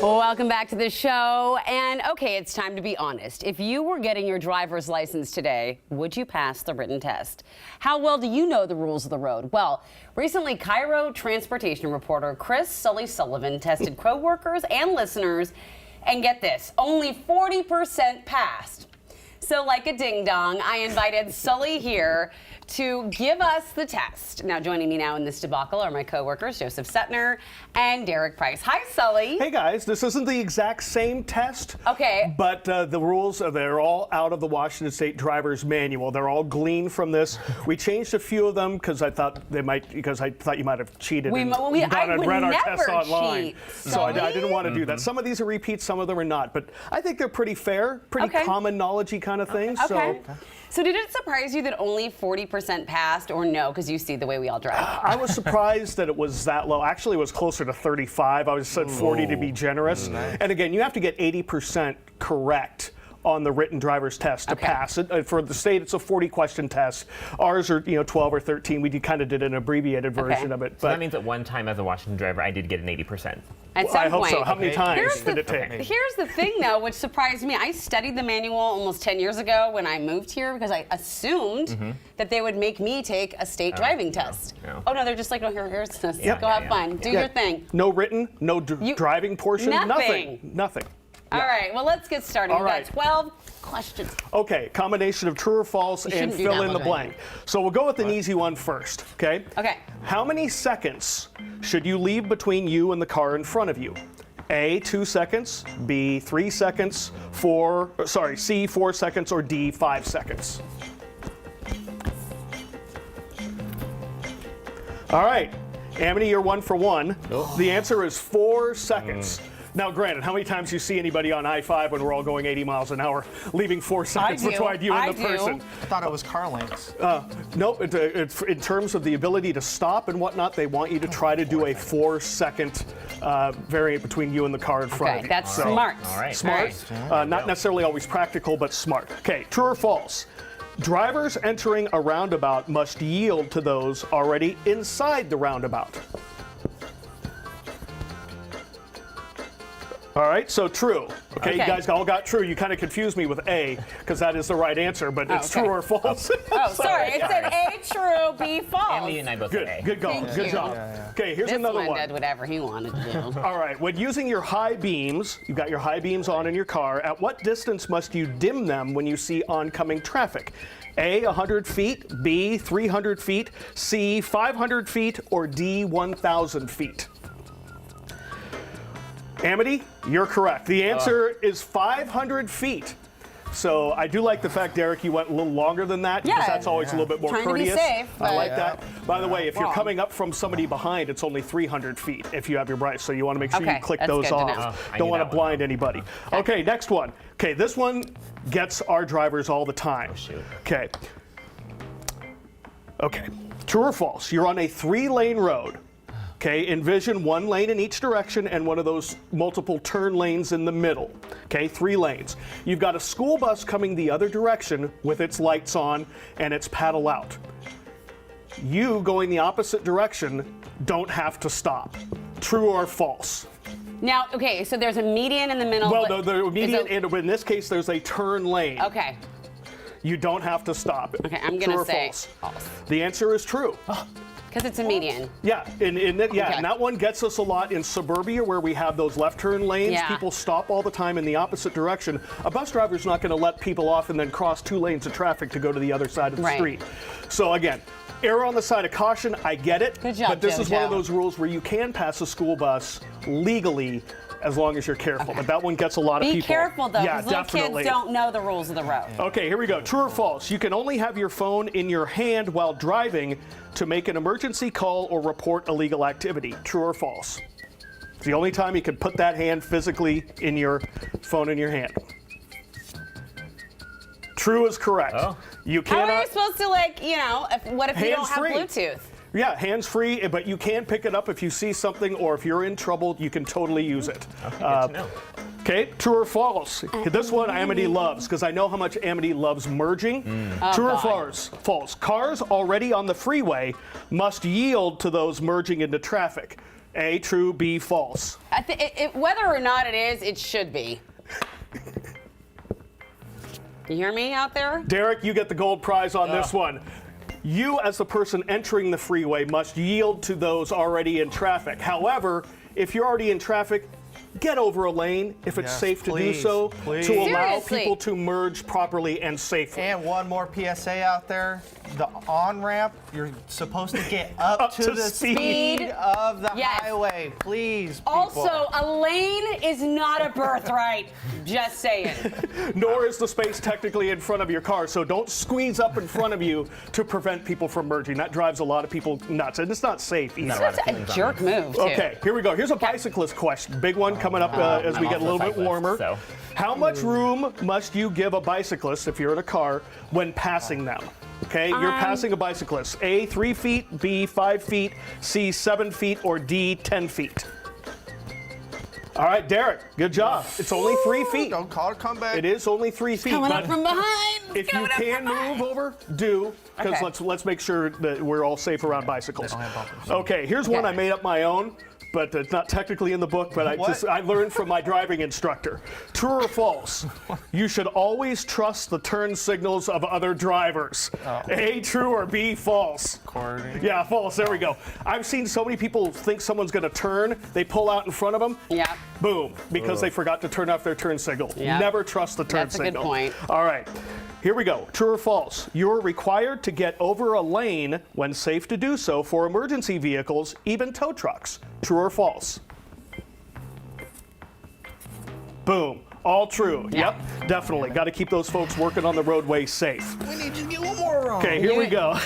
Welcome back to the show. And okay, it's time to be honest. If you were getting your driver's license today, would you pass the written test? How well do you know the rules of the road? Well, recently KIRO transportation reporter Sullivan tested co-workers and listeners, and get this, only 40% passed. So like a ding-dong, I invited Sully here to give us the test. Now, joining me now in this debacle are my co-workers, Joseph Setner and Derek Price. Hi, Sully. Hey, guys. This isn't the exact same test. Okay. But the rules, they're all out of the Washington State Driver's Manual. They're all gleaned from this. We changed a few of them because I thought you might have cheated and read our test online. So I didn't want to do that. Some of these are repeats, some of them are not. But I think they're pretty fair, pretty common knowledge-y kind of things. Okay. So did it surprise you that only 40% passed, or no, because you see the way we all drive? I was surprised that it was that low. Actually, it was closer to 35. I was said 40 to be generous. Nice. And again, you have to get 80% correct on the written driver's test to pass it. For the state, it's a 40-question test. Ours are 12 or 13. We kind of did an abbreviated version of it. But so that means that one time as a Washington driver, I did get an 80%. At some I hope point. so. How many times did it take? Here's the thing, though, which surprised me. I studied the manual almost 10 years ago when I moved here because I assumed that they would make me take a state driving test. No. Oh, no, they're just like, oh, here's this. Go have fun. Do your thing. No written, no driving portion, Nothing. Nothing. All right, well, let's get started. We've got 12 questions. Okay, combination of true or false and fill in the blank. So we'll go with an easy one first, okay? Okay. How many seconds should you leave between you and the car in front of you? A, 2 seconds, B, 3 seconds, C, 4 seconds, or D, 5 seconds. All right, Amity, you're 1 for 1. The answer is 4 seconds. Now, granted, how many times do you see anybody on I-5 when we're all going 80 miles an hour, leaving 4 seconds between you and the person? I thought it was car lengths. Nope. It's in terms of the ability to stop and whatnot, they want you to try to do a 4-second variant between you and the car in front of you. That's smart. All right. Smart. Not necessarily always practical, but smart. Okay, true or false? Drivers entering a roundabout must yield to those already inside the roundabout. All right, so true. Okay, you guys all got true. You kind of confused me with A, because that is the right answer, but it's true or false. Oh, sorry. It said A, true, B, false. Emily and I both said A. Good call. Good job. Okay, here's another one. Did whatever he wanted to do. All right, when using your high beams, you've got your high beams on in your car, at what distance must you dim them when you see oncoming traffic? A, 100 feet, B, 300 feet, C, 500 feet, or D, 1,000 feet? Amity, you're correct. The answer is 500 feet. So I do like the fact, Derek, you went a little longer than that because that's always a little bit more courteous. To be safe, I like that. By the way, if you're coming up from somebody behind, it's only 300 feet if you have your brights. So you want to make sure you click those off. Don't want to blind anybody. Okay, next one. Okay, this one gets our drivers all the time. Oh, shoot. Okay. Okay. True or false? You're on a 3-lane road. Okay, envision 1 lane in each direction and one of those multiple turn lanes in the middle. Okay, 3 lanes. You've got a school bus coming the other direction with its lights on and its paddle out. You going the opposite direction don't have to stop. True or false? Now, okay, so there's a median in the middle. Well, the median, and in this case, there's a turn lane. Okay. You don't have to stop. Okay, I'm going to say false. The answer is true. Because it's a median. Yeah, and that one gets us a lot in suburbia where we have those left turn lanes. Yeah. People stop all the time in the opposite direction. A bus driver's not going to let people off and then cross 2 lanes of traffic to go to the other side of the street. So again, err on the side of caution. I get it. Good job, but this is one of Jojo. those rules where you can pass a school bus legally as long as you're careful. But that one gets a lot of people. Be careful, though, Yeah, because little definitely. kids don't know the rules of the road. Okay, here we go. True or false? You can only have your phone in your hand while driving to make an emergency call or report illegal activity. True or false? It's the only time you can put that hand physically in your phone in your hand. True is correct. Oh. You How cannot. are you supposed to, what if you don't have Hands-free. Bluetooth? Yeah, hands-free, but you can pick it up if you see something or if you're in trouble, you can totally use it. Okay, good to know. Okay, true or false? This one Amity loves because I know how much Amity loves merging. True or false? False. Cars already on the freeway must yield to those merging into traffic. A, true, B, false. Whether or not it is, it should be. You hear me out there? Derek, you get the gold prize on this one. You, as the person entering the freeway, must yield to those already in traffic. However, if you're already in traffic, get over a lane if it's safe to do so, to allow Seriously. people to merge properly and safely. And one more PSA out there. The on-ramp, you're supposed to get up to the speed of the highway. Please, people. Also, a lane is not a birthright. Just saying. Nor is the space technically in front of your car, so don't squeeze up in front of you to prevent people from merging. That drives a lot of people nuts, and it's not safe either. That's a jerk move, too. Okay, here we go. Here's a bicyclist question. Big one coming up as we get a little bit warmer. So. How much room must you give a bicyclist, if you're in a car, when passing them? Okay, you're passing a bicyclist. A, 3 feet, B, 5 feet, C, 7 feet, or D, 10 feet. All right, Derek, good job. It's only 3 feet. Don't call it a comeback. It is only 3 feet. Coming but up from behind. if you can move over, do, because Okay. let's make sure that we're all safe around bicycles. They don't have bumpers. Okay, here's one I made up my own, but it's not technically in the book, but I learned from my driving instructor. True or false? You should always trust the turn signals of other drivers. A, true, or B, false? According. Yeah, false. There we go. I've seen so many people think someone's going to turn. They pull out in front of them. Yeah. Boom, because they forgot to turn off their turn signal. Yep. Never trust the turn That's a good signal. point. All right, here we go. True or false? You're required to get over a lane when safe to do so for emergency vehicles, even tow trucks. True or false? Boom. All true. Yeah. Yep, definitely. Got to keep those folks working on the roadway safe. We need you to get one more wrong. Okay, here we go.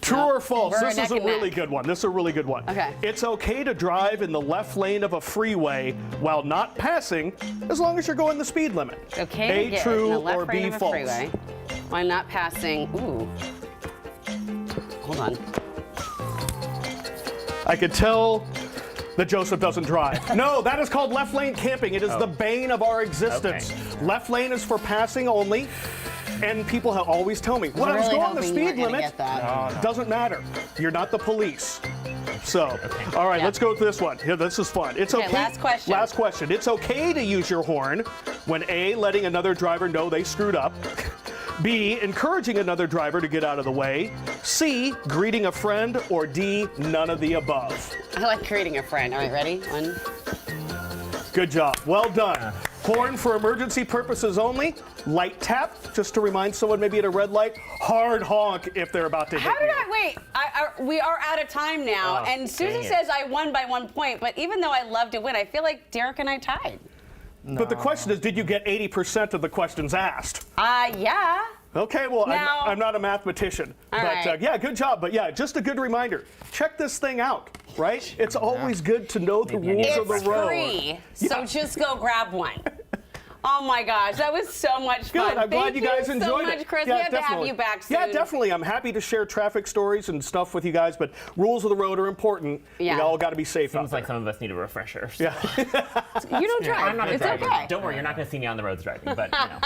True or false? We're This is neck a and really neck. good one. This is a really good one. Okay. It's okay to drive in the left lane of a freeway while not passing, as long as you're going the speed limit. Okay, A, to get true, in the left or lane B, of a false? freeway. While not passing. Ooh. Hold on. I could tell that Joseph doesn't drive. No, that is called left lane camping. It is the bane of our existence. Okay. Left lane is for passing only. And people have always tell me, well, I was really going the hoping you speed weren't gonna limit. get that. Doesn't matter. You're not the police. So, all right, Yeah. let's go with this one. Yeah, this is fun. It's okay. last question. Last question. It's okay to use your horn when A, letting another driver know they screwed up. B, encouraging another driver to get out of the way. C, greeting a friend. Or D, none of the above. I like creating a friend. All right, ready? One. Good job. Well done. Horn for emergency purposes only. Light tap, just to remind someone maybe at a red light. Hard honk if they're about to hit How did you. we are out of time now, Oh, and Susan dang it. says I won by 1 point, but even though I love to win, I feel like Derek and I tied. But the question is, did you get 80% of the questions asked? Yeah. Okay, well, Now- I'm not a mathematician. All but right. yeah, good job. But yeah, just a good reminder. Check this thing out, right? It's always good to know the Maybe I need rules to of the road. Free, so just go grab one. Oh my gosh, that was so much fun. Good. I'm glad you guys enjoyed so much, it. Chris. Yeah, we have to have definitely. you back soon. Yeah, definitely. I'm happy to share traffic stories and stuff with you guys, but rules of the road are important. Yeah. You all got to be safe out Seems there. like some of us need a refresher. So. Yeah. You don't drive. I'm not a it's driver. okay. Don't worry, you're not going to see me on the roads driving, but you know.